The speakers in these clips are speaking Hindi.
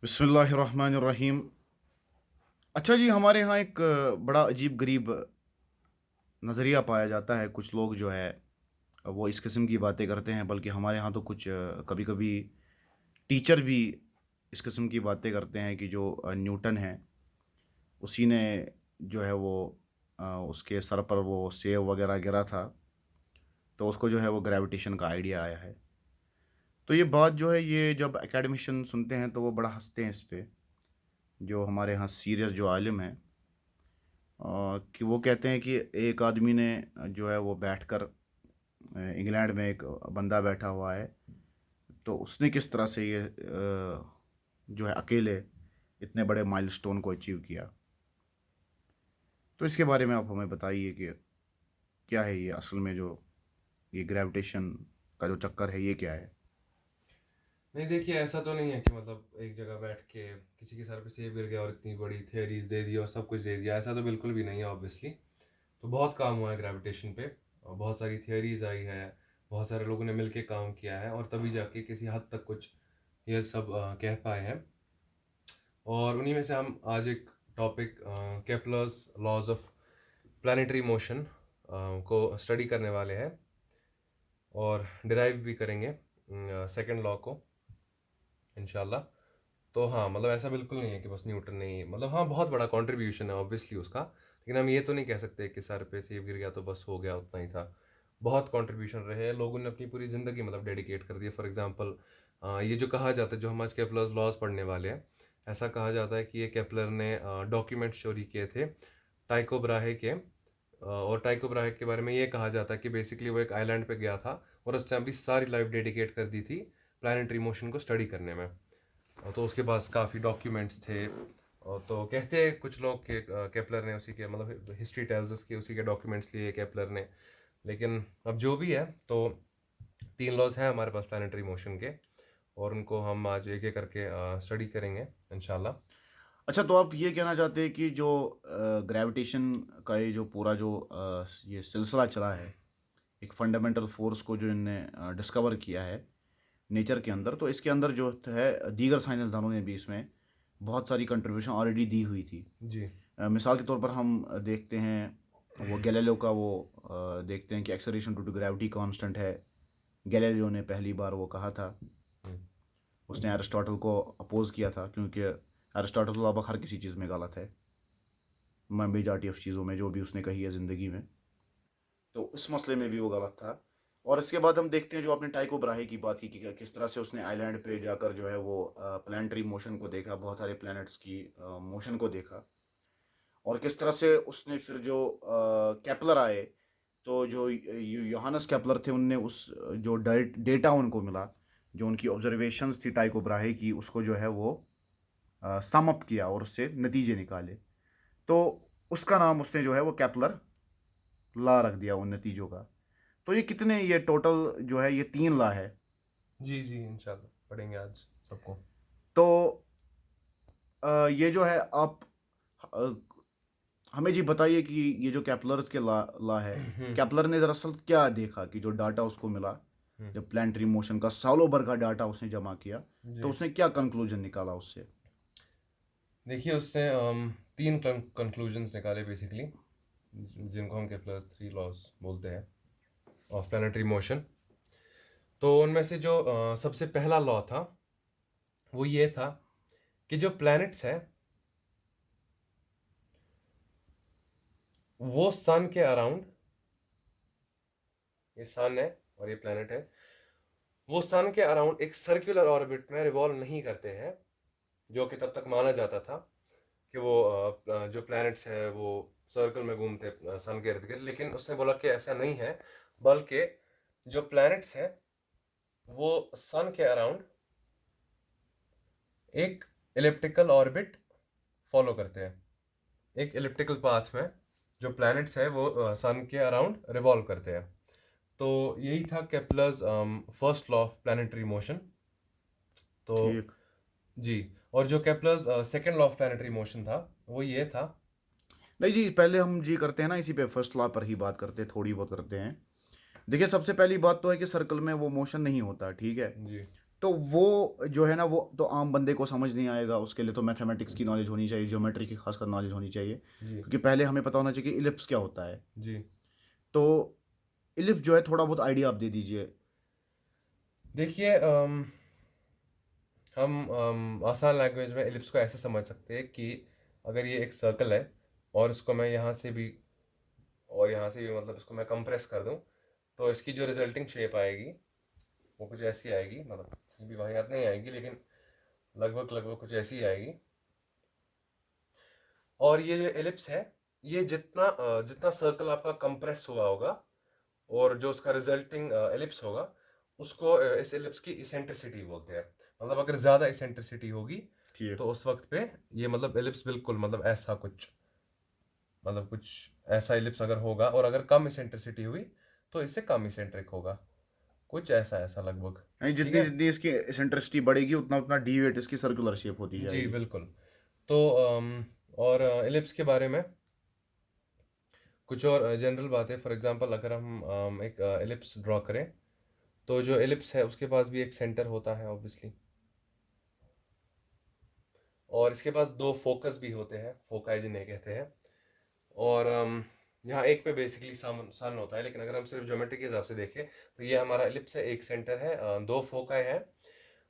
बिस्मिल्लाहिर्रहमानिर्रहीम। अच्छा जी, हमारे यहाँ एक बड़ा अजीब गरीब नज़रिया पाया जाता है। कुछ लोग जो है वो इस किस्म की बातें करते हैं, बल्कि हमारे यहाँ तो कुछ कभी कभी टीचर भी इस किस्म की बातें करते हैं कि जो न्यूटन है उसी ने जो है वो उसके सर पर वो सेब वगैरह गिरा था, तो उसको जो है वो ग्रेविटेशन का आइडिया आया है। तो ये बात जो है, ये जब एकेडमिशियन सुनते हैं तो वो बड़ा हंसते हैं इस पे। जो हमारे यहाँ सीरियस जो आलिम हैं, कि वो कहते हैं कि एक आदमी ने जो है वो बैठकर इंग्लैंड में एक बंदा बैठा हुआ है, तो उसने किस तरह से ये जो है अकेले इतने बड़े माइलस्टोन को अचीव किया। तो इसके बारे में आप हमें बताइए कि क्या है ये असल में, जो ये ग्रेविटेशन का जो चक्कर है ये क्या है। नहीं, देखिए, ऐसा तो नहीं है कि मतलब एक जगह बैठ के किसी के सर पे सेब गिर गया और इतनी बड़ी थियरीज दे दी और सब कुछ दे दिया। ऐसा तो बिल्कुल भी नहीं है ऑब्वियसली। तो बहुत काम हुआ है ग्रेविटेशन पे और बहुत सारी थियरीज आई है। बहुत सारे लोगों ने मिलके काम किया है और तभी जाके किसी हद तक कुछ ये सब कह पाए हैं। और उन्हीं में से हम आज एक topic Kepler's laws of planetary motion को स्टडी करने वाले हैं और डिराइव भी करेंगे सेकंड लॉ को, इंशाल्लाह। तो हाँ, मतलब ऐसा बिल्कुल नहीं है कि बस न्यूटन ने ही, मतलब हाँ, बहुत बड़ा कंट्रीब्यूशन है ऑब्वियसली उसका। लेकिन हम ये तो नहीं कह सकते कि सर पे सेब गिर गया तो बस हो गया, उतना ही था। बहुत कंट्रीब्यूशन रहे हैं, लोगों ने अपनी पूरी ज़िंदगी मतलब डेडिकेट कर दी है। फॉर एग्जांपल, ये जो कहा जाता है, जो हम आज केपलर्स लॉज पढ़ने वाले हैं, ऐसा कहा जाता है कि ये केपलर ने डॉक्यूमेंट चोरी किए थे टाइको ब्राहे के। और टाइको ब्राहे के बारे में ये कहा जाता है कि बेसिकली वो एक आइलैंड पे गया था और उसने अपनी सारी लाइफ डेडिकेट कर दी थी प्लानिटरी मोशन को स्टडी करने में। तो उसके पास काफ़ी डॉक्यूमेंट्स थे। और तो कहते हैं कुछ लोग कि केपलर ने उसी के, मतलब हिस्ट्री टेल्स अस कि उसी के डॉक्यूमेंट्स लिए केपलर ने। लेकिन अब जो भी है, तो तीन लॉज हैं हमारे पास प्लानिटरी मोशन के और उनको हम आज एक एक करके स्टडी करेंगे, इंशाल्लाह। अच्छा, तो आप ये कहना चाहते हैं कि जो ग्रेविटेशन का ये जो पूरा जो ये सिलसिला चला है, एक फंडामेंटल फोर्स को जो इनने डिस्कवर किया है नेचर के अंदर, तो इसके अंदर जो है दीगर साइंसदानों ने भी इसमें बहुत सारी कंट्रीब्यूशन ऑलरेडी दी हुई थी। जी। मिसाल के तौर पर हम देखते हैं वो गैलीलियो का वो देखते हैं कि acceleration due to gravity constant है। गैलीलियो ने पहली बार वो कहा था। हम्म। उसने अरिस्टोटल को अपोज किया था, क्योंकि अरिस्टोटल तो लगभग हर किसी चीज़ में गलत है, मेजॉरिटी ऑफ चीज़ों में जो भी उसने कही है ज़िंदगी में, तो इस मसले में भी वो गलत था। और इसके बाद हम देखते हैं जो आपने टाइको ब्राहे की बात की कि किस तरह से उसने आइलैंड पे जाकर जो है वो प्लानिटरी मोशन को देखा, बहुत सारे प्लैनेट्स की मोशन को देखा। और किस तरह से उसने फिर जो केपलर आए, तो जो योहानस केपलर थे, उनने उस जो डेटा उनको मिला, जो उनकी ऑब्जर्वेशंस थी टाइको ब्राहे की, उसको जो है वो सम अप किया और उससे नतीजे निकाले। तो उसका नाम उसने जो है वो केपलर ला रख दिया उन नतीजों का। तो ये कितने, ये टोटल जो है ये 3 ला है। जी जी, इंशाल्लाह पढ़ेंगे आज सबको। तो ये जो है आप अ, हमें जी बताइए कि ये जो कैपलर्स के ला है, कैपलर ने दरअसल क्या देखा कि जो डाटा उसको मिला, हम्म। जब प्लानिटरी मोशन का सालों भर का डाटा उसने जमा किया, तो जी। उसने क्या कंक्लूजन निकाला उससे। देखिए, उसने तीन कंक्लूजन्स निकाले बेसिकली, जिनको हम केपलर थ्री लॉज बोलते हैं ऑफ प्लानिटरी मोशन। तो उनमें से जो सबसे पहला लॉ था वो ये था कि जो प्लैनेट्स है वो सन के अराउंड, ये सन है और ये प्लैनेट है, वो सन के अराउंड एक सर्कुलर ऑर्बिट में रिवॉल्व नहीं करते हैं। जो कि तब तक माना जाता था कि वो जो प्लैनेट्स है वो सर्कल में घूमते सन के इर्द गिर्द। लेकिन उसने बोला कि ऐसा नहीं है, बल्कि जो प्लैनेट्स है वो सन के अराउंड एक इलिप्टिकल ऑर्बिट फॉलो करते हैं। एक इलिप्टिकल पाथ में जो प्लैनेट्स है वो सन के अराउंड रिवॉल्व करते हैं। तो यही था Kepler's first law of planetary motion. तो ठीक। जी। और जो Kepler's second law of planetary motion था वो ये था। नहीं जी, पहले हम जी करते हैं ना, इसी पे फर्स्ट लॉ पर ही बात करते हैं, थोड़ी बहुत करते हैं। देखिए, सबसे पहली बात तो है कि सर्कल में वो मोशन नहीं होता, ठीक है। जी। तो वो जो है ना, वो तो आम बंदे को समझ नहीं आएगा, उसके लिए तो मैथमेटिक्स की नॉलेज होनी चाहिए, ज्योमेट्री की खासकर नॉलेज होनी चाहिए, जी क्योंकि पहले हमें पता होना चाहिए कि इलिप्स क्या होता है। जी। तो इलिप्स जो है, थोड़ा बहुत आइडिया आप दे दीजिए। देखिए हम आसान लैंग्वेज में एलिप्स को ऐसे समझ सकते हैं कि अगर ये एक सर्कल है और इसको मैं यहाँ से भी और यहाँ से भी मतलब इसको मैं कंप्रेस कर दूँ, तो इसकी जो रिजल्टिंग शेप आएगी वो कुछ ऐसी आएगी, मतलब इतनी भी वाहियात नहीं आएगी लेकिन लगभग लगभग कुछ ऐसी ही आएगी। और ये जो एलिप्स है, ये जितना जितना सर्कल आपका कंप्रेस हुआ होगा और जो उसका रिजल्टिंग एलिप्स होगा, उसको इस एलिप्स की इसेंट्रिसिटी बोलते हैं। मतलब अगर ज़्यादा इसेंट्रिसिटी होगी ठीक। तो उस वक्त पे ये मतलब एलिप्स बिल्कुल मतलब ऐसा कुछ, मतलब कुछ ऐसा एलिप्स अगर होगा, और अगर कम इसेंट्रिसिटी हुई तो इससे कम इसेंट्रिक होगा, कुछ ऐसा ऐसा लगभग। यानी ठीक जितनी है। जितनी इसकी एसेंट्रिसिटी बढ़ेगी, उतना उतना डीविएट इसकी सर्कुलर शेप होती जी जाएगी। बिल्कुल। तो और एलिप्स के बारे में कुछ और जनरल बातें, फॉर एग्जांपल अगर हम एक एलिप्स ड्रॉ करें, तो जो एलिप्स है उसके पास भी एक सेंटर होता है ऑब्वियसली, और इसके पास दो फोकस भी होते हैं, फोकाई जिन्हें कहते हैं। और यहाँ एक पे बेसिकली सन होता है, लेकिन अगर हम सिर्फ ज्योमेट्री के हिसाब से देखें तो ये हमारा एलिप्स है, एक सेंटर है, दो फोकाई है,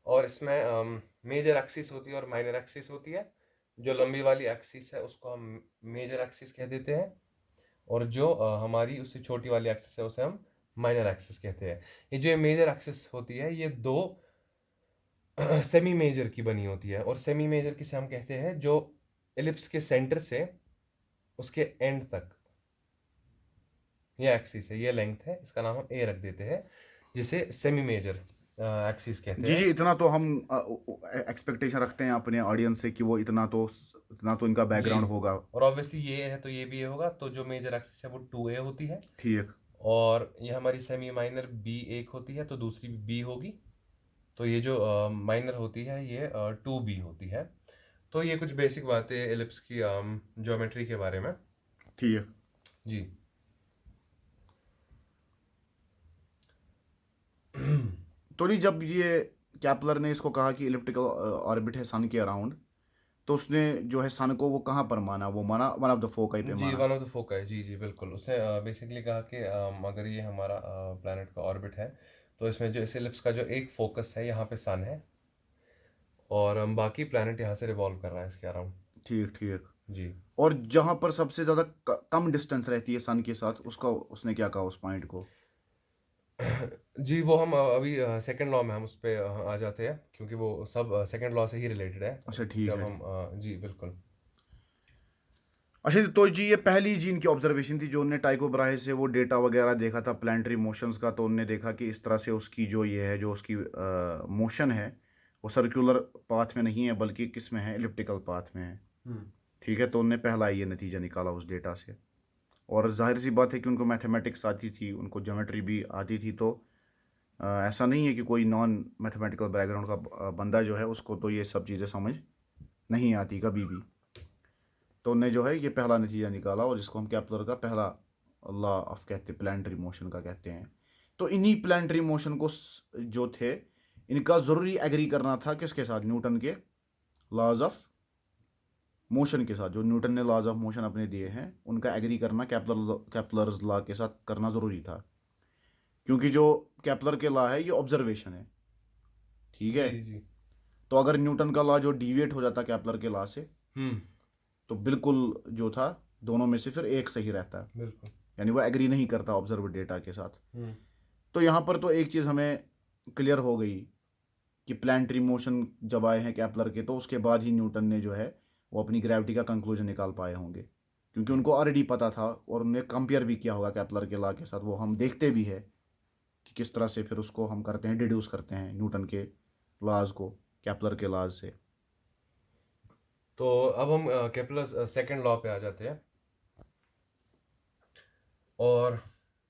और इसमें मेजर एक्सिस होती है और माइनर एक्सिस होती है। जो लंबी वाली एक्सिस है उसको हम मेजर एक्सिस कह देते हैं, और जो हमारी उससे छोटी वाली एक्सिस है उसे हम माइनर एक्सिस कहते हैं। ये जो मेजर एक्सिस होती है ये दो सेमी मेजर की बनी होती है, और सेमी मेजर किसे हम कहते हैं, जो एलिप्स के सेंटर से उसके एंड तक ये एक्सिस है, ये लेंथ है, इसका नाम हम ए रख देते हैं, जिसे सेमी मेजर एक्सिस कहते जी हैं। जी, इतना तो हम एक्सपेक्टेशन रखते हैं अपने ऑडियंस से कि वो इतना तो इनका जी। बैकग्राउंड होगा। और ऑब्वियसली ये है तो ये भी ये होगा, तो जो मेजर एक्सिस है वो 2a होती है, ठीक। और ये हमारी सेमी माइनर बी एक होती है, तो दूसरी बी होगी। तो ये जो माइनर होती है ये 2b होती है। तो ये कुछ बेसिक बातें एलिप्स की ज्योमेट्री के बारे में। ठीक। जी। तो नहीं, जब ये कैपलर ने इसको कहा कि इलिप्टिकल ऑर्बिट है सन के अराउंड, तो उसने जो है सन को वो कहाँ पर माना, वो माना वन ऑफ द फोकाई पे जी माना। वन ऑफ द फोकाई, जी जी बिल्कुल। उसने बेसिकली कहा कि अगर ये हमारा प्लैनेट का ऑर्बिट है, तो इसमें जो इस एलिप्स का जो एक फोकस है यहाँ पे सन है, और बाकी प्लैनेट यहाँ से रिवॉल्व कर रहा है इसके अराउंड। ठीक ठीक। जी। और जहाँ पर सबसे ज़्यादा कम डिस्टेंस रहती है सन के साथ, उसका उसने क्या कहा उस पॉइंट को। जी वो हम अभी सेकंड लॉ में हम उस पे आ जाते हैं, क्योंकि वो सब सेकंड लॉ से ही रिलेटेड है। अच्छा ठीक जब है। हम जी बिल्कुल। अच्छा, तो जी ये पहली जी इनकी ऑब्जर्वेशन थी जो उनने टाइको ब्राहे से वो डेटा वगैरह देखा था प्लानिटरी मोशंस का, तो उनने देखा कि इस तरह से उसकी जो ये है, जो उसकी मोशन है, वो सर्कुलर पाथ में नहीं है, बल्कि किस में है, एलिप्टिकल पाथ में है। हम्म। ठीक है, तो उनने पहला ये नतीजा निकाला उस डेटा से। और जाहिर सी बात है कि उनको मैथमेटिक्स आती थी, उनको ज्योमेट्री भी आती थी, तो ऐसा नहीं है कि कोई नॉन मैथमेटिकल बैकग्राउंड का बंदा जो है उसको तो ये सब चीज़ें समझ नहीं आती कभी भी। तो उनने जो है ये पहला नतीजा निकाला, और जिसको हम केपलर का पहला लॉ ऑफ कहते हैं, प्लानिटरी मोशन का कहते हैं। तो इन्हीं प्लानिटरी मोशन को जो थे, इनका ज़रूरी एग्री करना था किसके साथ, न्यूटन के लॉज ऑफ मोशन के साथ। जो न्यूटन ने लॉज ऑफ मोशन अपने दिए हैं, उनका एग्री करना केपलर्स लॉ के साथ करना ज़रूरी था, क्योंकि जो केपलर के लॉ है ये ऑब्जर्वेशन है। ठीक है। जी जी। तो अगर न्यूटन का लॉ जो डिविएट हो जाता केपलर के लॉ से, हम्म। तो बिल्कुल जो था, दोनों में से फिर एक सही रहता, बिल्कुल। यानी वो एग्री नहीं करता ऑब्जर्व डेटा के साथ। हम्म। तो यहाँ पर तो एक चीज़ हमें क्लियर हो गई कि प्लानिटरी मोशन जब आए हैं केपलर के, तो उसके बाद ही न्यूटन ने जो है वो अपनी ग्रेविटी का कंक्लूजन निकाल पाए होंगे, क्योंकि उनको ऑलरेडी पता था और उन्हें कंपेयर भी किया होगा केपलर के लॉ के साथ। वो हम देखते भी है कि किस तरह से फिर उसको हम करते हैं, डिड्यूस करते हैं न्यूटन के लॉज को केपलर के लॉज से। तो अब हम केपलर सेकंड लॉ पे आ जाते हैं, और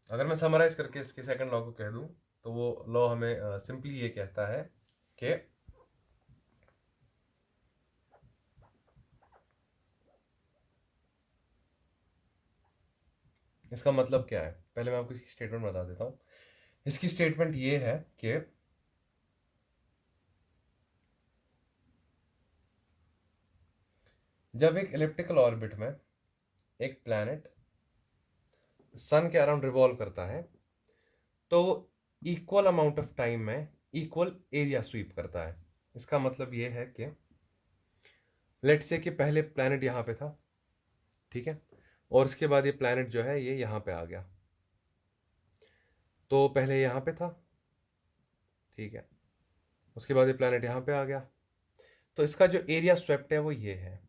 अगर मैं समराइज करके इसके सेकंड लॉ को कह दूं, तो वो लॉ हमें सिंपली ये कहता है कि इसका मतलब क्या है, पहले मैं आपको इसकी स्टेटमेंट बता देता हूँ। इसकी स्टेटमेंट ये है कि जब एक इलिप्टिकल ऑर्बिट में एक प्लैनेट सन के अराउंड रिवॉल्व करता है तो इक्वल अमाउंट ऑफ टाइम में इक्वल एरिया स्वीप करता है। इसका मतलब ये है कि लेट्स से कि पहले प्लैनेट यहाँ पे था, ठीक है, और उसके बाद ये प्लैनेट जो है ये यहाँ पे आ गया। तो पहले यहाँ पे था, ठीक है, उसके बाद ये प्लैनेट यहाँ पे आ गया, तो इसका जो एरिया स्वेप्ट है वो ये है।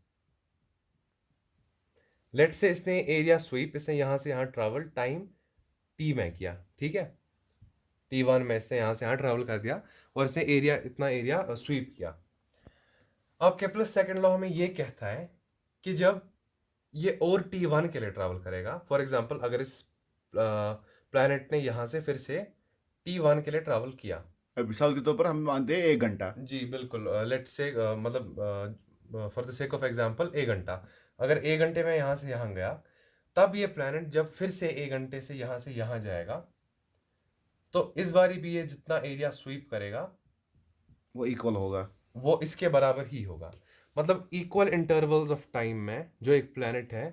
लेट से इसने एरिया स्वीप, इसने यहाँ से यहाँ ट्रैवल टाइम टी में किया, ठीक है, T1 में इसने यहाँ से यहाँ ट्रैवल कर दिया और इसने एरिया, इतना एरिया स्वीप किया। अब केपलर्स सेकंड लॉ हमें ये कहता है कि जब ये और T1 के लिए ट्रैवल करेगा, फॉर एग्जांपल अगर इस प्लैनेट ने यहाँ से फिर से T1 के लिए ट्रैवल किया, मिसाल के तौर पर हम मानते हैं 1 घंटा। जी बिल्कुल, लेट से मतलब for the sake of example 1 घंटा, अगर 1 घंटे में यहाँ से यहाँ गया, तब ये प्लैनेट जब फिर से 1 घंटे से यहाँ जाएगा तो इस बारी भी ये जितना एरिया स्वीप करेगा वो इक्वल होगा, वो इसके बराबर ही होगा। मतलब इक्वल इंटरवल्स ऑफ टाइम में जो एक प्लैनेट है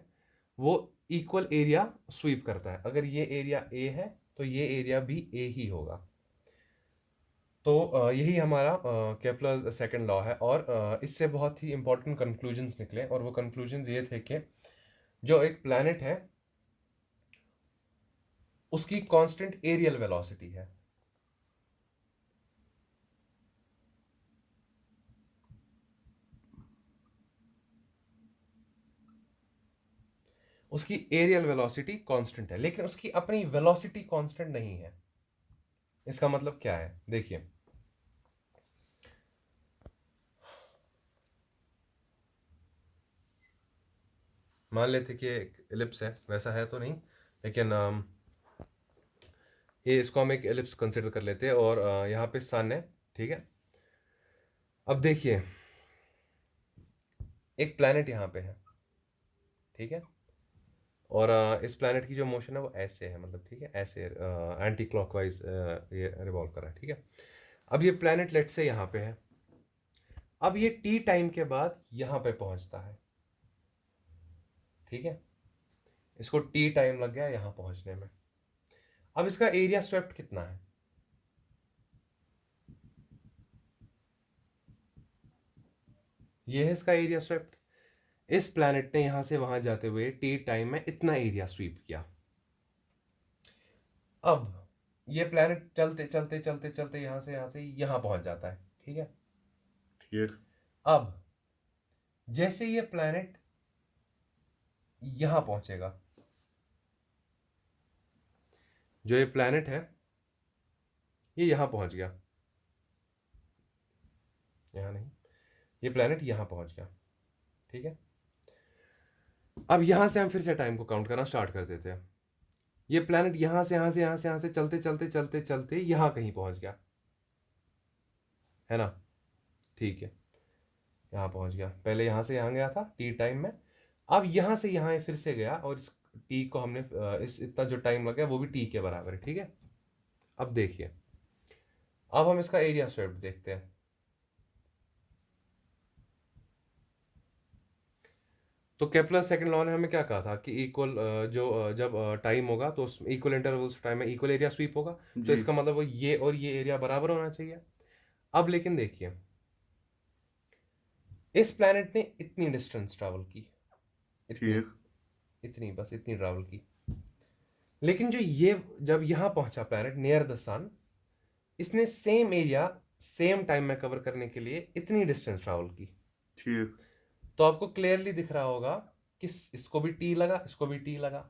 वो इक्वल एरिया स्वीप करता है। अगर ये एरिया ए है तो ये एरिया भी ए ही होगा। तो यही हमारा केपलर सेकंड लॉ है और इससे बहुत ही इंपॉर्टेंट कंक्लूजन्स निकले और वो कंक्लूजन्स ये थे कि जो एक प्लैनेट है उसकी कांस्टेंट एरियल वेलोसिटी है, उसकी एरियल वेलोसिटी कांस्टेंट है, लेकिन उसकी अपनी वेलोसिटी कांस्टेंट नहीं है। इसका मतलब क्या है, देखिए, मान लेते कि एक एलिप्स है, वैसा है तो नहीं, लेकिन ये इसको हम एक एलिप्स कंसिडर कर लेते हैं और यहाँ पे सन है, ठीक है। अब देखिए एक प्लैनेट यहाँ पे है, ठीक है, और इस प्लैनेट की जो मोशन है वो ऐसे है, मतलब ठीक है, ऐसे एंटी क्लॉकवाइज ये रिवॉल्व कर रहा है, ठीक है। अब ये प्लैनेट लेट से यहाँ पे है, अब ये टी टाइम के बाद यहाँ पे पहुंचता है, ठीक है, इसको टी टाइम लग गया यहाँ पहुंचने में। अब इसका एरिया स्वेप्ट कितना है, ये है इसका एरिया स्वेप्ट। इस प्लैनेट ने यहां से वहां जाते हुए टी टाइम में इतना एरिया स्वीप किया। अब ये प्लैनेट चलते चलते चलते चलते यहां से यहां पहुंच जाता है, ठीक है। ठीक। अब जैसे ये प्लैनेट यहां पहुंचेगा, जो ये प्लैनेट है ये यहां पहुंच गया, यहां नहीं, ये प्लैनेट यहां पहुंच गया, ठीक है। अब यहां से हम फिर से टाइम को काउंट करना स्टार्ट कर देते हैं। ये प्लैनेट यहां से चलते चलते चलते चलते यहां कहीं पहुंच गया, है ना, ठीक है, यहां पहुंच गया। पहले यहां से यहां गया था टी टाइम में, अब यहां से यहां फिर से गया और इस टी को हमने इस इतना जो टाइम लगा वो भी टी के बराबर है, ठीक है। अब देखिए, अब हम इसका एरिया स्वेप्ट देखते हैं। तो केपलर सेकंड लॉ ने हमें क्या कहा था कि इक्वल जब टाइम होगा तो उसमें इक्वल इंटरवल्स टाइम में इक्वल एरिया स्वीप होगा। तो जी। इसका मतलब वो ये और ये एरिया बराबर होना चाहिए। अब लेकिन देखिए, इस प्लैनेट ने इतनी डिस्टेंस ट्रैवल की, इतनी ठीक। इतनी बस इतनी ट्रैवल की, लेकिन जो ये जब यहां पहुंचा प्लैनेट नियर द सन, इसने सेम एरिया सेम टाइम में कवर करने के लिए इतनी डिस्टेंस ट्रैवल की। ठीक। तो आपको क्लियरली दिख रहा होगा कि इसको भी टी लगा, इसको भी टी लगा,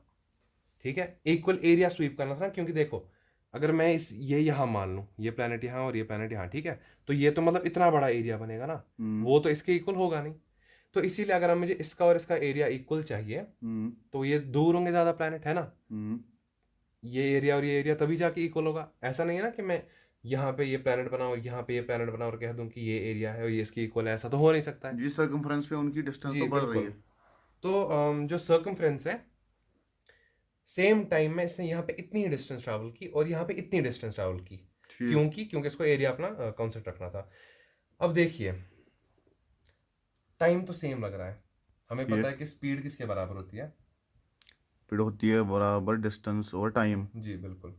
ठीक है। इक्वल एरिया स्वीप करना था ना, क्योंकि देखो अगर मैं इस ये यहां मान लूं, ये प्लैनेट यहां और ये प्लैनेट यहां, ठीक है, तो ये तो मतलब इतना बड़ा एरिया बनेगा ना, वो तो इसके इक्वल होगा नहीं। तो इसीलिए अगर मुझे इसका और इसका एरिया इक्वल चाहिए तो ये दूर होंगे ज्यादा प्लैनेट, है ना। ये एरिया और ये एरिया तभी जाके इक्वल होगा। ऐसा नहीं है ना कि मैं यहाँ पे ये प्लैनेट बनाऊं और यहाँ पे ये प्लैनेट बनाऊं और कह दूं कि ये एरिया है और ये इसकी इक्वल है, ऐसा तो हो नहीं सकता है। जिस सर्कमफ्रेंस पे उनकी डिस्टेंस जी तो बढ़ रही बिल्कुल। है। तो जो सर्कमफ्रेंस है, सेम टाइम में इसने यहाँ पे इतनी डिस्टेंस ट्रैवल की और यहाँ पे इतनी डिस्टेंस ट्रैवल की। ठीक। क्योंकि इसको एरिया अपना कॉन्सेप्ट रखना था। अब देखिए, टाइम तो सेम लग रहा है, हमें ठीक। पता है कि स्पीड किसके बराबर होती है? स्पीड होती है बराबर डिस्टेंस और टाइम। जी बिल्कुल।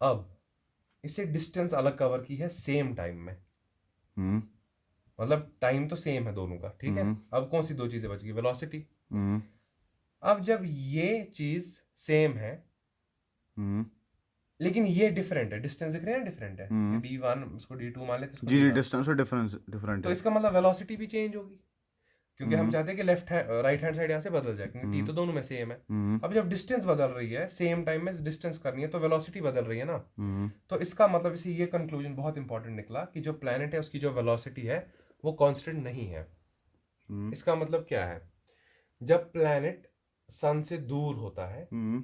अब इसे डिस्टेंस अलग कवर की है सेम टाइम में, हम्म। मतलब टाइम तो सेम है दोनों का, ठीक है। हम्म। अब कौन सी दो चीजें बच गई? वेलोसिटी। हम्म। अब जब ये चीज सेम है हम्म। लेकिन ये डिफरेंट है, डिस्टेंस दिख रहे हैं डिफरेंट है, कि हम्म। D1 इसको D2 मान लेते हैं, इसको जी जी, D1, डिस्टेंस और डिफरेंस डिफरेंट तो है। इसका मतलब वेलोसिटी भी चेंज होगी, क्योंकि हम हम्म। चाहते हैं कि राइट हैंड साइड यहाँ से बदल जाए, क्योंकि टी हम्म। तो दोनों में सेम है। हम्म। अब जब डिस्टेंस बदल रही है, सेम टाइम में डिस्टेंस करनी है, तो वेलोसिटी बदल रही है ना। हम्म। तो इसका मतलब इसे ये कंक्लूजन बहुत इंपॉर्टेंट निकला कि जो प्लैनेट है उसकी जो वेलोसिटी है वो कांस्टेंट नहीं है। हम्म। इसका मतलब क्या है? जब प्लैनेट सन से दूर होता है हम्म।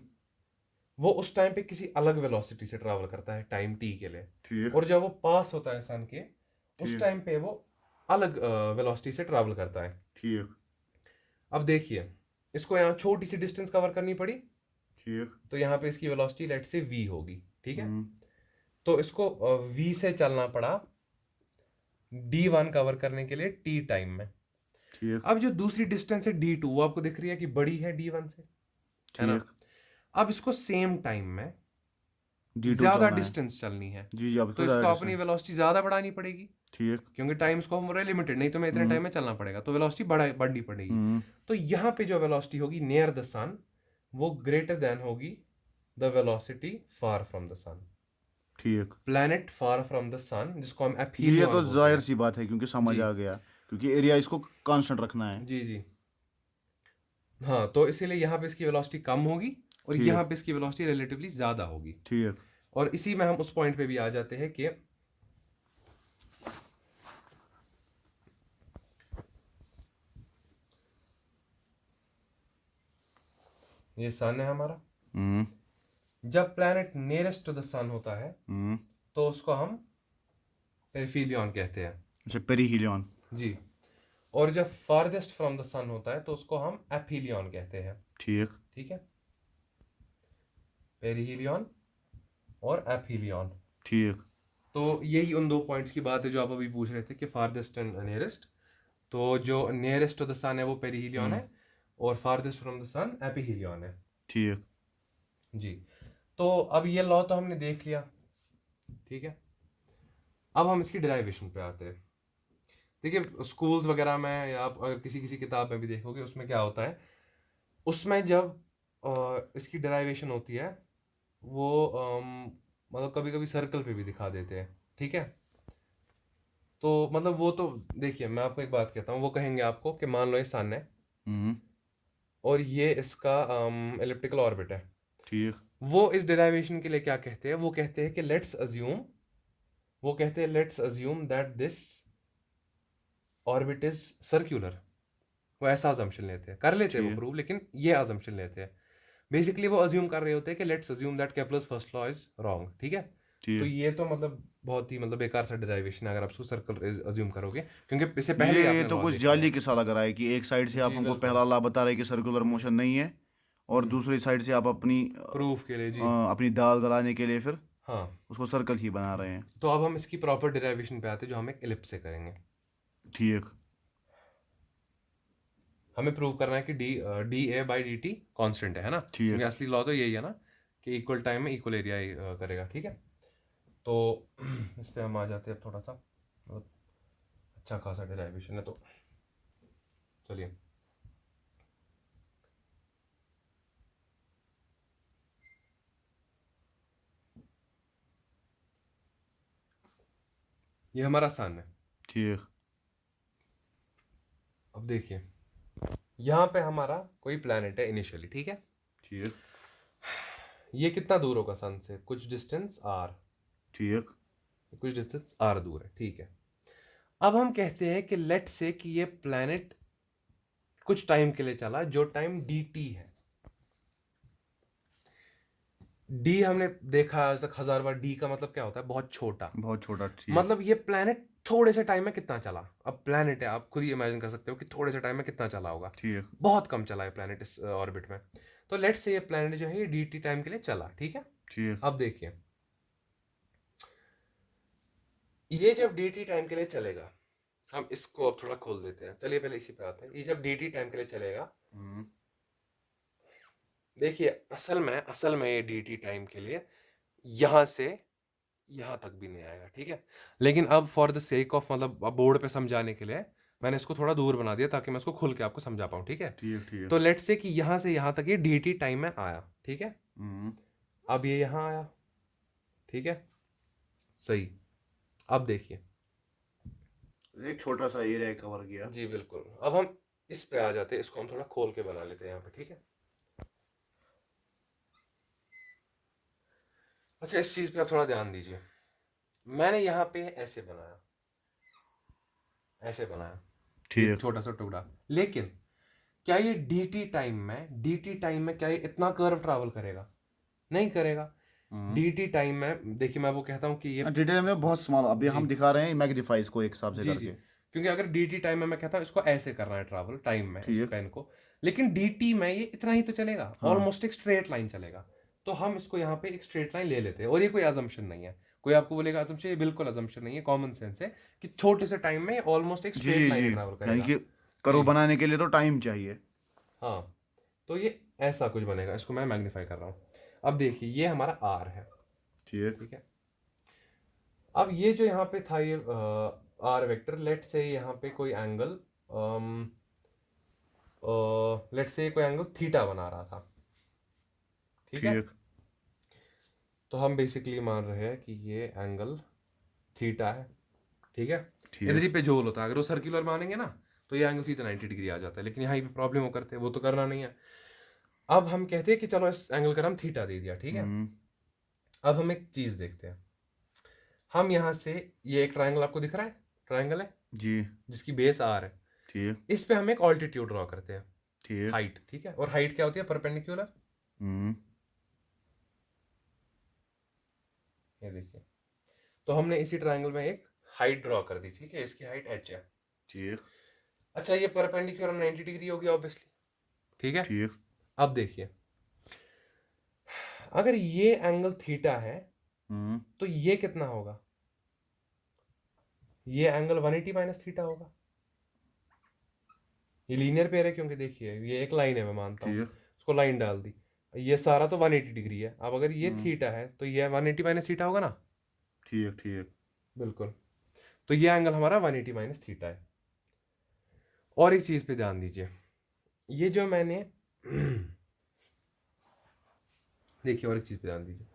वो उस टाइम पे किसी अलग वेलोसिटी से ट्रैवल करता है टाइम टी के लिए, ठीक। और जब वो पास होता है सन के उस ठीक। टाइम पे वो अलग वेलोसिटी से ट्रैवल करता है। ठीक। अब देखिए, इसको यहाँ छोटी सी डिस्टेंस कवर करनी पड़ी, ठीक। तो यहाँ पे इसकी वेलोसिटी लेट से v होगी, ठीक है। हम्म। तो इसको v से चलना पड़ा D1 कवर करने के लिए t टाइम में। ठीक। अब जो दूसरी डिस्टेंस है D2 वो आपको दिख रही है कि बड़ी है D1 से, है ना। ठीक। अब इसको सेम टाइम में D2 ज्यादा चलना है। डिस्टेंस चलनी है, जी जी, अब तो इसको इसको ज़्यादा अपनी डिस्टेंस। वेलोसिटी ज्यादा बढ़ानी पड़ेगी, ठीक। क्योंकि टाइम इसको हम बोल रहे हैं लिमिटेड, नहीं तो मैं इतने हम्म। टाइम में चलना पड़ेगा, तो वेलोसिटी बढ़नी पड़ेगी। हम्म। तो यहाँ पे जो वेलोसिटी होगी नियर द सन वो ग्रेटर देन होगी the velocity far from the sun. ठीक। Planet far from the sun, जिसको हम जी, ये एफिलियन तो बोलते जाहिर हैं। सी बात है क्योंकि समझ जी आ गया, क्योंकि एरिया इसको कांस्टेंट रखना है। जी जी। हाँ, तो इसीलिए यहाँ पे इसकी वेलोसिटी कम होगी और यहाँ ठीक। पे इसकी वेलोसिटी रिलेटिवली ज्यादा होगी। ठीक। और इसी में हम उस पॉइंट पे भी आ जाते हैं कि ये सन है हमारा। हम्म। जब प्लैनेट नियरेस्ट टू द सन होता है हम्म। तो उसको हम पेरिफेलियन कहते हैं। अच्छा, पेरीहिलियन। जी। और जब फारदेस्ट फ्रॉम द सन होता है तो उसको हम एफिलियन कहते हैं, ठीक। ठीक है। पेरिहिलियन और एफिलियन। ठीक। तो यही उन दो पॉइंट्स की बात है जो आप अभी पूछ रहे थे कि फारदेस्ट एंड नियरेस्ट। तो जो नियरेस्ट टू द सन है वो पेरिहिलियन हम्म। है, और farthest from the sun aphelion है। ठीक। जी। तो अब ये लॉ तो हमने देख लिया, ठीक है। अब हम इसकी डेरिवेशन पे आते हैं। देखिए, स्कूल्स वगैरह में या आप अगर किसी किसी किताब में भी देखोगे उसमें क्या होता है, उसमें जब इसकी डेरिवेशन होती है वो मतलब कभी कभी सर्कल पे भी दिखा देते हैं, ठीक है। तो मतलब वो तो देखिए, मैं आपको एक बात कहता हूँ, वो कहेंगे आपको कि मान लो ये सन है हम्म। और ये इसका एलिप्टिकल ऑर्बिट है। ठीक। वो इस डेरिवेशन के लिए क्या कहते हैं? वो कहते हैं कि let's assume that this orbit is circular. वो ऐसा अजम्पशन लेते हैं, कर लेते हैं वो ठीक। प्रूव, लेकिन ये अजम्पशन लेते हैं। बेसिकली वो अज्यूम कर रहे होते हैं कि let's assume that Kepler's first law is wrong, ठीक है। तो ठीक। ये तो मतलब बहुत ही मतलब बेकार सा डेरिवेशन है अगर आप उसको सर्कल अज्यूम करोगे, क्योंकि इससे पहले ही ये आपने तो लॉ कुछ देख लिया जाली है। किस्सा लग रहा है कि एक साइड से आप जी हमको बिल्कुल। पहला ला बता रहे हैं कि सर्कुलर मोशन नहीं है, और दूसरी साइड से आप अपनी प्रूफ के लिए, जी। अपनी दाल गलाने के लिए फिर हाँ, उसको सर्कल ही बना रहे हैं। तो अब हम इसकी प्रॉपर डेरिवेशन पे आते हैं जो हम एक एलिप्स से करेंगे। ठीक। हमें प्रूव करना है कि डी ए/dt कांस्टेंट है ना, क्योंकि ठीक। असली लॉ तो यही है ना कि इक्वल टाइम में इक्वल एरिया करेगा, ठीक है। तो इस पे हम आ जाते हैं, अब थोड़ा सा बहुत अच्छा खासा डेरिवेशन है, तो चलिए। ये हमारा सन है। ठीक। अब देखिए, यहाँ पे हमारा कोई प्लैनेट है इनिशियली, ठीक है। ठीक। ये कितना दूर होगा सन से? कुछ डिस्टेंस r, ठीक। कुछ डिस्टेंस r दूर है, ठीक है। अब हम कहते हैं कि लेट से कि ये प्लैनेट कुछ टाइम के लिए चला, जो टाइम dt है। d हमने देखा आज तक 1000 बार, d का मतलब क्या होता है? बहुत छोटा। बहुत छोटा। ठीक। मतलब ये प्लैनेट थोड़े से टाइम में कितना चला? अब प्लैनेट है, आप खुद ही इमेजिन कर सकते हो कि थोड़े से टाइम में कितना चला होगा। ठीक। बहुत कम चला है प्लैनेट इस ऑर्बिट में। तो लेट्स से ये प्लैनेट जो है ये dt टाइम के लिए चला, ठीक है। ठीक। अब देखिए, ये जब dt टाइम के लिए चलेगा हम इसको अब थोड़ा खोल देते हैं। चलिए पहले इसी पे आते हैं। ये जब dt टाइम के लिए चलेगा, हम्म, देखिए असल में ये dt टाइम के लिए यहाँ से यहाँ तक भी नहीं आएगा, ठीक है। लेकिन अब फॉर द सेक ऑफ, मतलब अब बोर्ड पे समझाने के लिए मैंने इसको थोड़ा दूर बना दिया ताकि मैं इसको खुल के आपको समझा पाऊँ, ठीक है। ठीक ठीक। तो लेट्स से कि यहाँ से यहाँ तक ये dt टाइम में आया, ठीक है। हम्म, अब ये यहाँ आया, ठीक है, सही। अब देखिए, एक छोटा सा एरिया कवर किया। जी बिल्कुल। अब हम इस पे आ जाते हैं, इसको हम थोड़ा खोल के बना लेते हैं यहाँ पे, ठीक है। अच्छा, इस चीज पे आप थोड़ा ध्यान दीजिए। मैंने यहाँ पे ऐसे बनाया, ऐसे बनाया, एक ठीक। छोटा सा टुकड़ा। लेकिन क्या ये dt टाइम में क्या ये इतना कर्व ट्रैवल करेगा? नहीं करेगा। हम्म, dt टाइम में देखिए, मैं वो कहता हूँ कि ये, डिटेल में बहुत स्मॉल, अभी जी हम दिखा रहे हैं मैग्नीफाई इसको एक हिसाब से जी जी, करके। क्योंकि अगर dt टाइम में मैं कहता हूँ इसको ऐसे करना है ट्रैवल टाइम में, इस ठीक। पेन को, लेकिन dt में ये इतना ही तो चलेगा, हाँ ऑलमोस्ट एक स्ट्रेट लाइन चलेगा। तो हम इसको यहाँ पे एक स्ट्रेट लाइन ले लेते हैं, और ये कोई अजम्पशन नहीं है। कोई आपको बोलेगा अजम्पशन, ये बिल्कुल अजम्पशन नहीं है, कॉमन सेंस है कि छोटे से टाइम में ऑलमोस्ट एक जी स्ट्रेट जी लाइन जी, में ट्रैवल यानी करेगा। कि कर्व जी बनाने के लिए तो टाइम चाहिए। हाँ, तो ये ऐसा कुछ बनेगा। इसको मैं मैग्नीफाई कर रहा हूँ। अब देखिए, ये हमारा आर है, ठीक। ठीक है। अब ये जो यहाँ पे था, ये आर वेक्टर, लेट से यहाँ पे कोई एंगल, लेट से कोई एंगल थीटा बना रहा था, ठीक है। ठीक तो हम बेसिकली मान रहे हैं कि ये एंगल थीटा है, ठीक है। इधर ठीक। ही पे जोल होता है, अगर वो सर्कुलर मानेंगे ना तो ये एंगल सीधा 90 डिग्री आ जाता है, लेकिन यहाँ पे प्रॉब्लम वो करते हैं, वो तो करना नहीं है। अब हम कहते हैं कि चलो इस एंगल का नाम थीटा दे दिया, ठीक है। हम्म, अब हम एक चीज देखते हैं। हम यहाँ से, ये एक ट्रायंगल आपको दिख रहा है, ट्रायंगल है जी। जिसकी बेस आर है। ठीक इस पे हम एक ऑल्टीट्यूड ड्रॉ करते हैं, ठीक। हाइट, ठीक है। और हाइट क्या होती है? परपेंडिकुलर। हम्म, ये देखिए, तो हमने इसी ट्रायंगल में एक हाइट ड्रॉ कर दी, ठीक है। इसकी हाइट h है। ठीक अच्छा, ये परपेंडिकुलर 90 डिग्री होगी ऑब्वियसली, ठीक है। ठीक। अब देखिए, अगर ये एंगल थीटा है हम्म, तो ये कितना होगा? ये एंगल 180 माइनस थीटा होगा। ये लीनियर पेयर है, क्योंकि देखिए ये एक लाइन है, मैं मानता हूँ। ठीक। उसको लाइन डाल दी, ये सारा तो 180 डिग्री है। अब अगर ये हम्म, थीटा है तो ये 180 माइनस थीटा होगा ना। ठीक ठीक। बिल्कुल। तो ये एंगल हमारा 180 माइनस थीटा है। और एक चीज पे ध्यान दीजिए, ये जो मैंने देखिए, और एक चीज पे ध्यान दीजिए,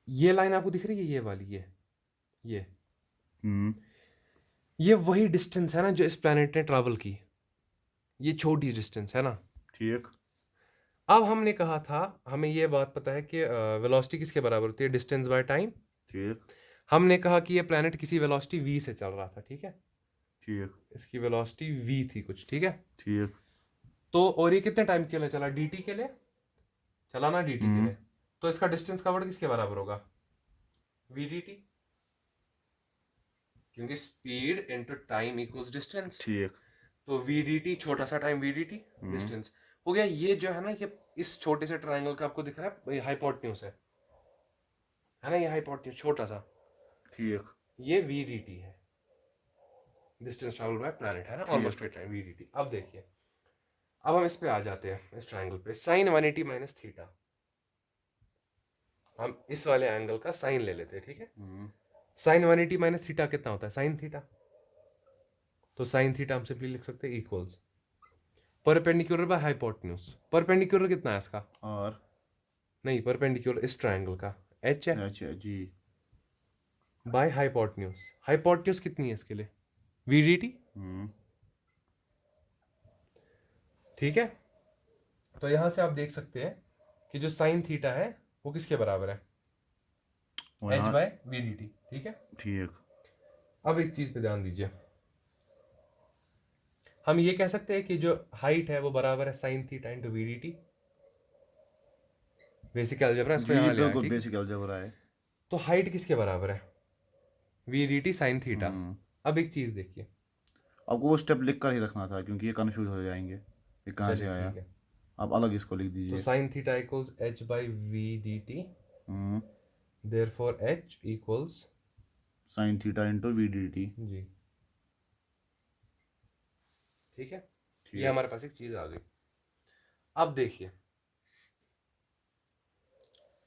ये लाइन आपको दिख रही है, ये वाली, ये हम्म, ये वही डिस्टेंस है ना जो इस प्लेनेट ने ट्रैवल की। ये छोटी डिस्टेंस है ना। ठीक। अब हमने कहा था, हमें ये बात पता है कि वेलोसिटी किसके बराबर होती है? Distance by time. ठीक हमने कहा कि ये प्लेनेट किसी वेलोसिटी v से चल रहा था, ठीक है। ठीक। इसकी वेलोसिटी v थी कुछ, ठीक है। ठीक। तो और ये कितने टाइम के लिए चला? dt के लिए चला ना, dt के हम्म, लिए। तो इसका डिस्टेंस कवर्ड किसके बराबर होगा? v dt, क्योंकि speed into time equals distance. ठीक। तो v dt, छोटा सा टाइम v dt, हम्म, डिस्टेंस हो गया। ये जो है ना, ये इस छोटे से ट्रायंगल का आपको दिख रहा है, हाइपोटेन्यूज है ना, ये हाइपोटेन्यूज छोटा सा, ठीक ये v dt है, डिस्टेंस ट्रैवल बाय प्लैनेट, है ना, ऑलमोस्ट ठीक। Straight line v dt। अब देखिए, अब हम इस पे आ जाते हैं, इस ट्रायंगल पे, साइन 180 माइनस थीटा। हम इस वाले एंगल का साइन ले लेते हैं, ठीक है। हम्म, साइन 180 माइनस थीटा कितना होता है? Sine theta. तो साइन थीटा हम सिंपली लिख सकते हैं equals perpendicular by hypotenuse. Perpendicular कितना है इसका? और नहीं, परपेंडिकुलर इस ट्रायंगल का h है, अच्छा जी। By hypotenuse. हाइपोटेन्यूज कितनी है इसके लिए? v dt, हम्म, ठीक है। तो यहां से आप देख सकते हैं कि जो साइन थीटा है वो किसके बराबर है? और h यहाँ। बाय वी डी टी, ठीक है। ठीक। अब एक चीज पे ध्यान दीजिए, हम ये कह सकते हैं कि जो हाइट है वो बराबर है sine theta into we D T. Basic algebra, इसको जी जी यहाँ ले आया, बिल्कुल, ठीक है। बेसिक अलजेब्रा है। तो हाइट किसके बराबर है? V D T sine theta. Hmm, अब एक चीज देखिए, आपको वो स्टेप लिख कर ही रखना था क्योंकि ये कंफ्यूज हो जाएंगे ये कहाँ से चलिए आया। ठीक है। आप अलग इसको लिख तो दीजिए। Sine theta equals h by v D t, hmm, therefore h equals, sine theta into we D t. जी, ठीक है, ठीक ये हमारे पास एक चीज आ गई। अब देखिए,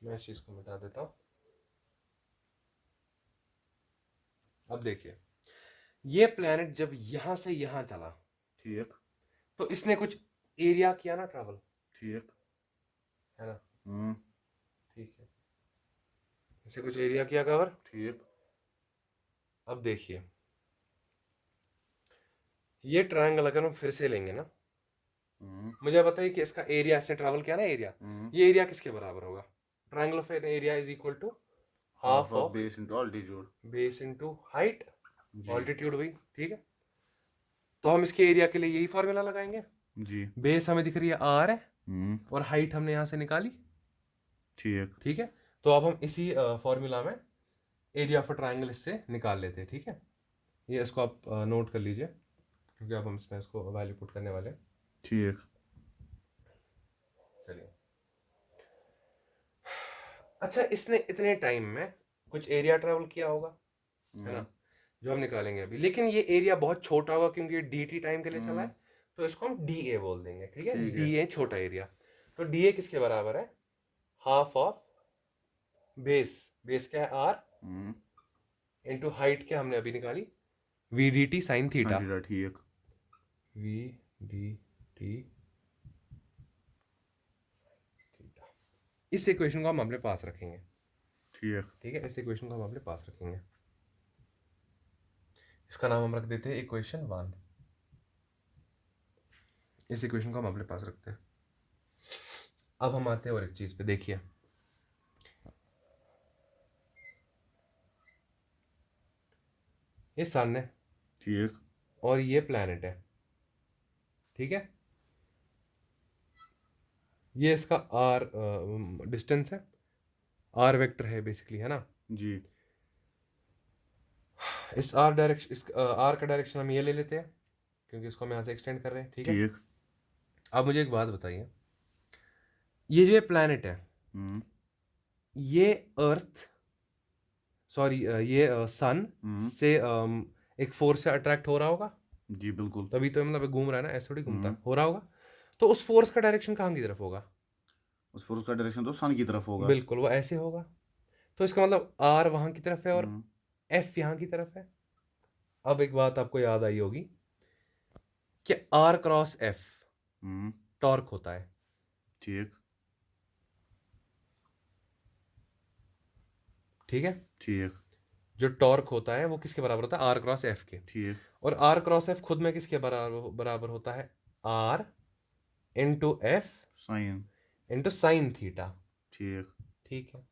मैं इस चीज को मिटा देता हूं। अब देखिए, ये प्लेनेट जब यहां से यहां चला ठीक तो इसने कुछ एरिया किया ना ट्रैवल, ठीक। है ना? हम्म। ठीक है, इसे कुछ एरिया किया कवर। ठीक। अब देखिए, ये ट्रायंगल अगर हम फिर से लेंगे ना, हम्म। मुझे बताइए कि इसका एरिया, इसने ट्रैवल किया ना एरिया, हम्म। ये एरिया किसके बराबर होगा? Triangle of area is equal to half half of of base into altitude. Base into height, जी। ऑल्टीट्यूड भाई। ठीक है, तो हम इसके एरिया के लिए यही फॉर्मूला लगाएंगे। जी। बेस हमें दिख रही है आर है, हम्म। और हाइट हमने यहां से निकाली। ठीक। ठीक है, तो अब हम इसी फॉर्मूला में एरिया ऑफ ट्रायंगल इससे निकाल लेते हैं। ठीक है, ये इसको आप नोट कर लीजिए, क्योंकि अब हम इसमें इसको वैल्यू पुट करने वाले हैं। ठीक। चलिए, अच्छा, इसने इतने टाइम में कुछ एरिया ट्रेवल किया होगा, है ना, जो हम निकालेंगे अभी। लेकिन ये एरिया बहुत छोटा होगा क्योंकि ये डी टी टाइम के लिए चला है, तो इसको हम डी ए बोल देंगे। ठीक है, ठीक है। डी ए छोटा एरिया। तो डी ए किसके बराबर है? हाफ ऑफ बेस, बेस क्या है आर, हम्म। इंटू हाइट क्या हमने अभी निकाली, V D T sine theta. Theta. ठीक। वी डी टी थीटा, इस इक्वेशन को हम अपने पास रखेंगे। ठीक। ठीक है, इस इक्वेशन को हम अपने पास रखेंगे। इसका नाम हम रख देते हैं इक्वेशन 1। इस इक्वेशन को हम अपने पास रखते हैं। अब हम आते हैं और एक चीज पे, देखिए, ये सन है ठीक। और ये प्लैनेट है। ठीक है, ये इसका आर डिस्टेंस है, आर वेक्टर है बेसिकली, है ना? जी। इस आर डायरेक्शन, इस आर का डायरेक्शन हम ये ले लेते हैं क्योंकि इसको हम यहाँ से एक्सटेंड कर रहे हैं। ठीक है, ठीक। अब मुझे एक बात बताइए, ये जो प्लैनेट है, हम्म। ये अर्थ, सॉरी ये सन से एक फोर्स से अट्रैक्ट हो रहा होगा, जी बिल्कुल। तभी तो मतलब घूम रहा है ना, ऐसे थोड़ी घूमता, हम्म। हो रहा होगा। तो उस फोर्स का डायरेक्शन कहाँ की तरफ होगा? उस फोर्स का डायरेक्शन तो सन की तरफ होगा। बिल्कुल, वो ऐसे होगा। तो इसका मतलब आर वहां की तरफ है और हम्म। एफ यहाँ की तरफ है। अब एक बात आपको याद आई होगी कि R cross F hmm. Torque होता है। ठीक। ठीक है, ठीक। जो टॉर्क होता है वो किसके बराबर होता है? आर क्रॉस एफ के। ठीक। और आर क्रॉस एफ खुद में किसके बराबर बराबर होता है? R into F sine. Into sine theta. ठीक। ठीक है,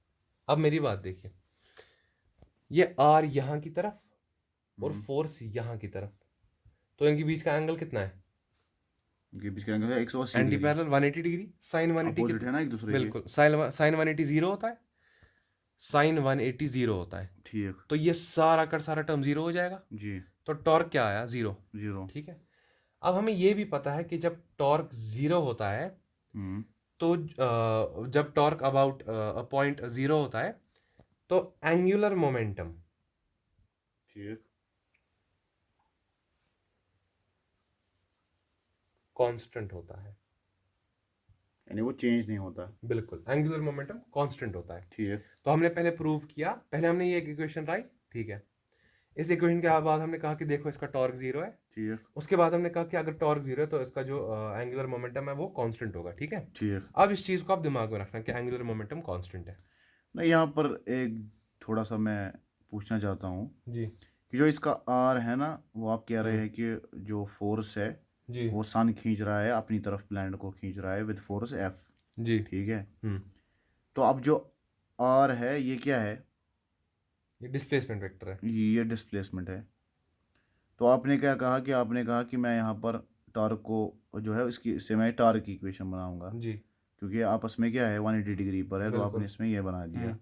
अब मेरी बात देखिए, ये आर यहाँ की तरफ और फोर्स यहाँ की तरफ, तो इनके बीच का एंगल कितना है? इनके बीच का एंगल है 180 anti degree. Parallel 180 degree. Sine 180 opposite है ना एक दूसरे के। बिल्कुल, साइन 180 जीरो होता है, साइन 180 जीरो होता है। ठीक। तो ये सारा का सारा टर्म जीरो हो जाएगा, जी। तो टॉर्क क्या आया? जीरो। जीरो। ठीक है, अब हमें ये भी पता है कि जब टॉर्क जीरो होता है, हम्म। तो जब टॉर्क अबाउट पॉइंट जीरो होता है, तो एंगुलर मोमेंटम ठीक। कांस्टेंट होता है। यानी वो चेंज नहीं होता। बिल्कुल, एंगुलर मोमेंटम कांस्टेंट होता है। ठीक। तो हमने पहले प्रूव किया, पहले हमने ये एक इक्वेशन लाई। ठीक है, इस इक्वेशन के बाद हमने कहा कि देखो इसका टॉर्क जीरो है। ठीक। उसके बाद हमने कहा कि अगर टॉर्क जीरो है तो इसका जो एंगुलर मोमेंटम है वो कांस्टेंट होगा। ठीक है, ठीक। अब इस चीज को आप दिमाग में रखना कि एंगुलर मोमेंटम कांस्टेंट है। नहीं, यहाँ पर एक थोड़ा सा मैं पूछना चाहता हूँ जी कि जो इसका आर है ना, वो आप कह रहे हैं कि जो फोर्स है जी वो सन खींच रहा है अपनी तरफ, प्लैनेट को खींच रहा है विद फोर्स एफ। जी। ठीक है, हम्म, तो अब जो आर है ये क्या है? ये डिस्प्लेसमेंट वेक्टर है। ये डिस्प्लेसमेंट है। तो आपने क्या कहा कि आपने कहा कि मैं यहाँ पर टार्क को जो है इसकी, इससे मैं टार्क की इक्वेशन बनाऊंगा, जी क्योंकि आपस में क्या है 180 डिग्री पर है, तो बिल्कुल। आपने इसमें ये बना दिया। हम्म,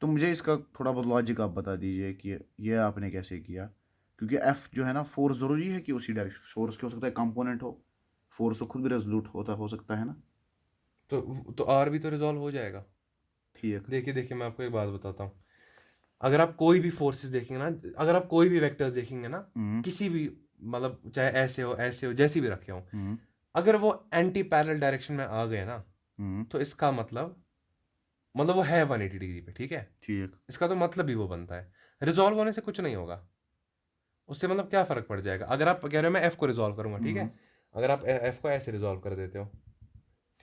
तो मुझे इसका थोड़ा बहुत लॉजिक आप बता दीजिए कि ये आपने कैसे किया, क्योंकि एफ जो है ना, फोर्स ज़रूरी है कि उसी डायरेक्शन, फोर्स के हो सकता है कंपोनेंट हो, फोर्स तो खुद भी रेजोल्यूट होता हो सकता है ना। तो आर भी तो रिजॉल्व हो जाएगा। ठीक। देखिए देखिए, मैं आपको एक बात बताता हूँ। अगर आप कोई भी फोर्सेस देखेंगे ना, अगर आप कोई भी वेक्टर्स देखेंगे ना, हम्म। किसी भी मतलब चाहे ऐसे हो जैसी भी रखे हो, हम्म अगर वो एंटी पैरेलल डायरेक्शन में आ गए ना, हम्म तो इसका मतलब वो है 180 डिग्री पे, ठीक है। ठीक इसका तो मतलब ही वो बनता है। रिजॉल्व होने से कुछ नहीं होगा, उससे मतलब क्या फर्क पड़ जाएगा। अगर आप कह रहे हो मैं एफ को रिजॉल्व करूंगा, ठीक है, हम्म अगर आप एफ को ऐसे रिजॉल्व कर देते हो,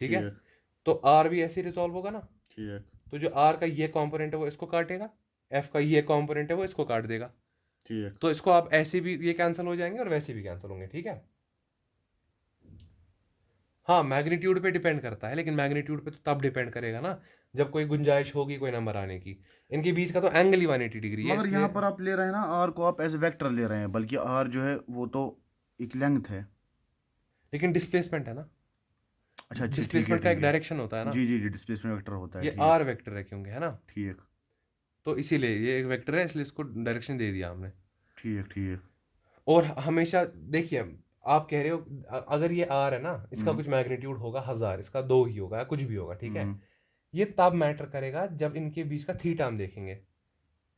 ठीक है, ठीक तो आर भी ऐसे रिजॉल्व होगा ना। ठीक तो जो आर का ये कंपोनेंट है वो इसको काटेगा, एफ का ये कंपोनेंट है वो इसको काट देगा। ठीक तो इसको आप ऐसे भी ये कैंसिल हो जाएंगे और वैसे भी कैंसिल होंगे, ठीक है। हाँ, मैग्नीट्यूड पे डिपेंड करता है, लेकिन मैग्नीट्यूड पे तो तब डिपेंड करेगा ना जब कोई गुंजाइश होगी कोई नंबर आने की। इनके बीच का तो एंगल ही 180 डिग्री है, मगर यहाँ इसलिए। पर आप ले रहे हैं ना आर को, आप एज वेक्टर ले रहे हैं, बल्कि आर जो है वो तो एक लेंथ है। लेकिन डिस्प्लेसमेंट है ना, अच्छा अच्छा, ठीक है डिस्प्लेसमेंट का ठीक एक है। डायरेक्शन होता है ना। जी जी जी, डिस्प्लेसमेंट वेक्टर होता है, ये ठीक आर वेक्टर है क्योंकि, है ना। ठीक तो इसीलिए ये एक वेक्टर है, इसलिए इसको डायरेक्शन दे दिया हमने। ठीक ठीक। और हमेशा देखिए, आप कह रहे हो अगर ये आर है ना, इसका हम्म कुछ मैग्नीट्यूड होगा 1000, इसका 2 ही होगा या कुछ भी होगा, ठीक है। हम्म ये तब मैटर करेगा जब इनके बीच का थीटा हम देखेंगे,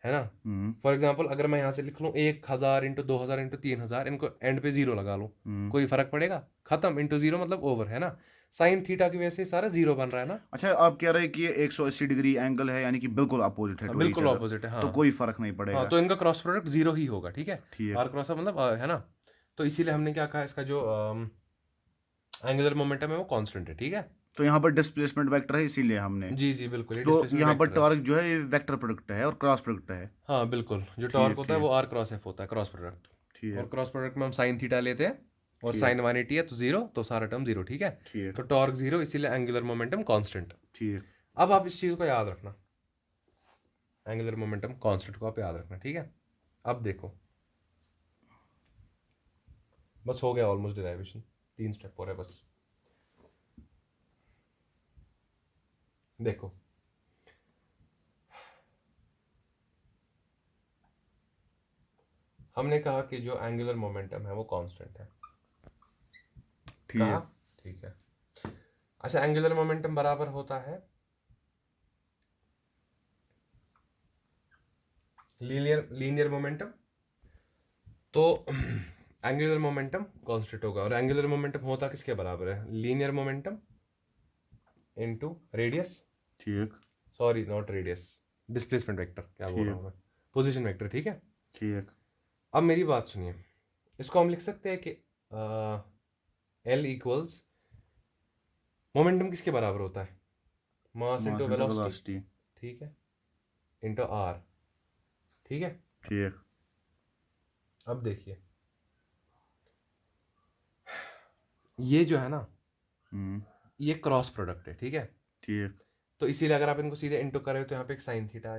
है ना। हम्म फॉर एग्जाम्पल अगर मैं यहाँ से लिख लूँ 1000 इंटू 2000 इंटू 3000, इनको एंड पे जीरो लगा लूँ, हम्म। कोई फर्क पड़ेगा? खत्म, इंटू जीरो मतलब ओवर, है ना। साइन थीटा की वजह से सारा जीरो बन रहा है ना। अच्छा, आप कह रहे हैं कि ये 180 डिग्री एंगल है, यानी कि बिल्कुल अपोजिट है हाँ टू ईच बिल्कुल अदर, ऑपोजिट है, तो हाँ। कोई फर्क नहीं हाँ, पड़ेगा। तो इनका क्रॉस प्रोडक्ट जीरो ही होगा, ठीक है। ठीक। आर क्रॉस मतलब है ना। तो इसीलिए हमने क्या कहा, इसका जो एंगुलर मोमेंटम है वो कांस्टेंट है, ठीक है। तो यहाँ पर डिस्प्लेसमेंट वेक्टर है, इसीलिए हमने, जी जी बिल्कुल, ये तो डिस्प्लेसमेंट यहाँ पर वेक्टर है। टॉर्क जो है ये वेक्टर प्रोडक्ट है और क्रॉस प्रोडक्ट है। हाँ बिल्कुल, जो टॉर्क ठीक होता है वो ठीक आर क्रॉस एफ होता है, क्रॉस प्रोडक्ट। और ठीक क्रॉस प्रोडक्ट में हम साइन थीटा लेते हैं, और ठीक साइन 180 है तो जीरो, तो सारा टर्म जीरो, ठीक है। ठीक तो टॉर्क जीरो, इसीलिए एंगुलर मोमेंटम कांस्टेंट। ठीक। अब आप इस चीज़ को याद रखना, एंगुलर मोमेंटम कांस्टेंट को आप याद रखना, ठीक है। अब देखो, बस हो गया ऑलमोस्ट डेरिवेशन, 3 स्टेप हो रहे बस। देखो, हमने कहा कि जो एंगुलर मोमेंटम है वो कांस्टेंट है, कहा, ठीक ठीक है। अच्छा, एंगुलर मोमेंटम बराबर होता है लीनियर मोमेंटम। तो एंगुलर मोमेंटम कांस्टेंट होगा, और एंगुलर मोमेंटम होता किसके बराबर है? लीनियर मोमेंटम इनटू रेडियस, ठीक sorry not radius, displacement vector, क्या बोल रहा ठीक हूँ मैं, पोजीशन वेक्टर, ठीक है। ठीक। अब मेरी बात सुनिए, इसको हम लिख सकते हैं कि एल इक्वल्स, मोमेंटम किसके बराबर होता है? Mass into mass into velocity, velocity. ठीक है, इनटू आर, ठीक है। ठीक। अब देखिए, ये जो है ना, हम्म ये क्रॉस प्रोडक्ट है, ठीक है। ठीक। तो इसीलिए अगर आप इनको सीधे इंटू करें तो यहाँ पे एक साइन थीटा आ जाएगा।